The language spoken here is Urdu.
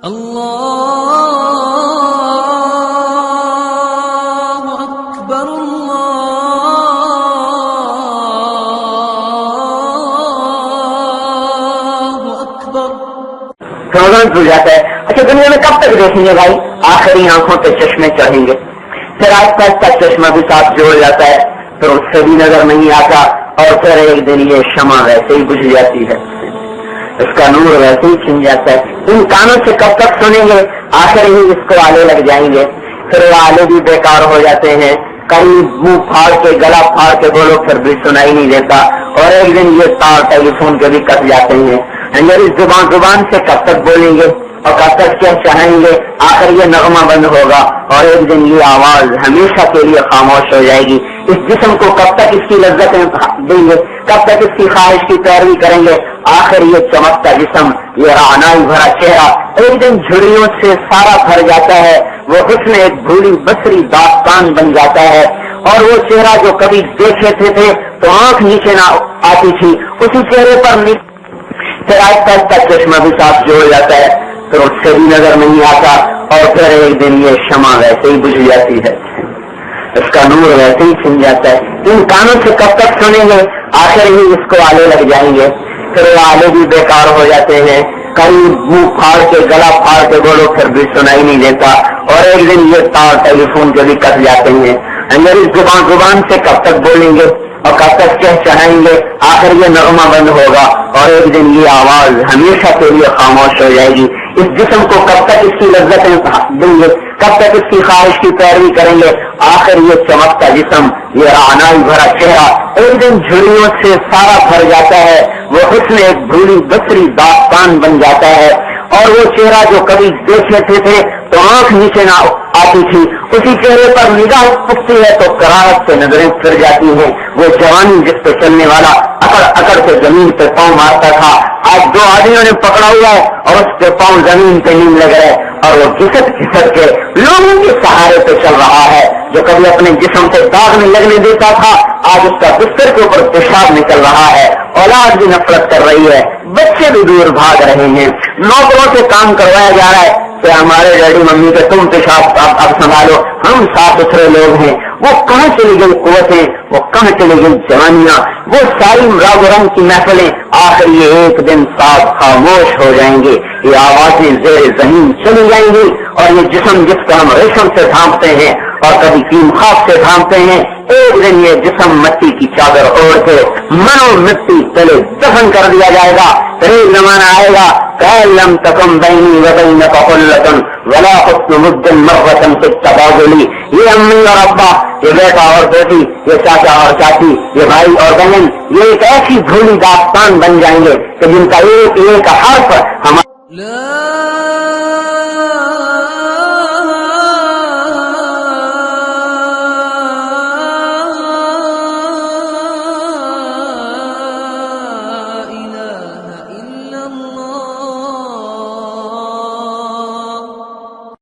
اللہ اکبر اللہ اکبر۔ روزان بھول جاتا ہے۔ اچھا دنیا میں کب تک دیکھیں گے بھائی؟ آخری آنکھوں پہ چشمے چڑھیں گے، پھر آہستہ آہستہ چشمہ بھی ساتھ جوڑ جاتا ہے، پھر اس سے بھی نظر نہیں آتا، اور پھر ایک دن یہ شمع ویسے ہی بجھ جاتی ہے، اس کا نور ویسے ہی چھن جاتا ہے۔ ان کانوں سے کب تک سنیں گے؟ آخر ہی اس کو آلے لگ جائیں گے، پھر وہ آلے بھی بیکار ہو جاتے ہیں، کہیں منہ پھاڑ کے گلا پھاڑ کے بولو پھر بھی سنائی نہیں دیتا، اور ایک دن یہ تار ٹیلی فون کے بھی کٹ جاتے ہیں۔ میری زبان سے کب تک بولیں گے اور کب تک کیا چاہیں گے؟ آخر یہ نغمہ بند ہوگا اور ایک دن یہ آواز ہمیشہ کے لیے خاموش ہو جائے گی۔ اس جسم کو کب تک اس کی لذتیں دیں گے؟ کب تک اس کی خواہش کی پیروی کریں گے؟ آخر یہ چمکتا جسم، یہ رعنائی بھرا چہرہ ایک دن جھریوں سے سارا بھر جاتا ہے، وہ حسن ایک بھولی بصری داستان بن جاتا ہے، اور وہ چہرہ جو کبھی دیکھے تھے تو آنکھ نیچے نہ آتی تھی، اسی چہرے پر پھر آہستہ آہستہ چشمہ بھی ساتھ جوڑ جاتا ہے، پھر اس سے بھی نظر نہیں آتا، اور پھر ایک دن یہ شمع ویسے ہی بجھ جاتی ہے، اس کا نور ویسے ہی چھن جاتا ہے۔ ان کانوں سے کب تک سنیں گے؟ آخر ہی اس کو آلے لگ جائیں گے، پھر وہ آلے بھی بیکار ہو جاتے ہیں، کہیں منہ پھاڑ کے گلا پھاڑ کے بولو پھر بھی سنائی نہیں دیتا، اور ایک دن یہ تار ٹیلی فون کے بھی کٹ جاتے ہیں۔ میری زبان سے کب تک بولیں گے اور کب تک کیا چاہیں گے؟ آخر یہ نغمہ بند ہوگا اور ایک دن یہ آواز ہمیشہ کے لیے خاموش ہو جائے گی۔ اس جسم کو کب تک اس کی لذتیں دیں گے؟ کب تک اس کی خواہش کی پیروی کریں گے؟ آخر یہ چمکتا جسم، یہ رعنائی بھرا چہرہ ایک دن جھریوں سے سارا بھر جاتا ہے، وہ حسن ایک بھولی بصری داستان بن جاتا ہے، اور وہ چہرہ جو کبھی دیکھے تھے تو آنکھ نیچے نہ آتی تھی، اسی چہرے پر نگاہ اٹھتی ہے تو کراہت سے نظریں پھر جاتی ہیں۔ وہ جوانی جس پہ چلنے والا اکڑ اکڑ کے زمین پہ پاؤں مارتا تھا، آج دو آدمیوں نے پکڑا ہوا ہے اور اس کے پاؤں زمین پہ نہیں لگ رہے، اور وہ گھسٹ کے لوگوں کے سہارے پہ چل رہا ہے۔ جو کبھی اپنے جسم سے داغ نہیں لگنے دیتا تھا، آج اس کا بستر کے اوپر پیشاب نکل رہا ہے، اولاد بھی نفرت کر رہی ہے، بچے بھی دور بھاگ رہے ہیں، نوکروں سے کام کروایا جا رہا ہے کہ ہمارے ڈیڈی ممی کے تم پیشاب اب سنبھالو، ہم صاف ستھرے لوگ ہیں۔ وہ کہاں چلی گئی قوتیں؟ وہ کہاں چلی گئی جوانیاں؟ وہ ساری راگ و رنگ کی محفلیں آخر یہ ایک دن صاف خاموش ہو جائیں گے، یہ آوازیں زیر زمین چلی جائیں گی، اور یہ جسم جس کو ہم ریشم سے ڈھانپتے ہیں اور کبھی کیم خواب سے ڈھانپتے ہیں، ایک دن یہ جسم مٹی کی چادر اوڑھ کے منو مٹی تلے دفن کر دیا جائے گا۔ پھر ایک زمانہ آئے گا لم تکم بینی وبینک خلۃ ولا حسن مد مرۃ فی التبادل، یہ امی اور ابا، یہ بیٹا اور بیٹی، یہ چاچا اور چاچی، یہ بھائی اور بہن، یہ ایک ایسی بھولی داستان بن جائیں گے کہ جن کا ایک ایک حرف ہمارا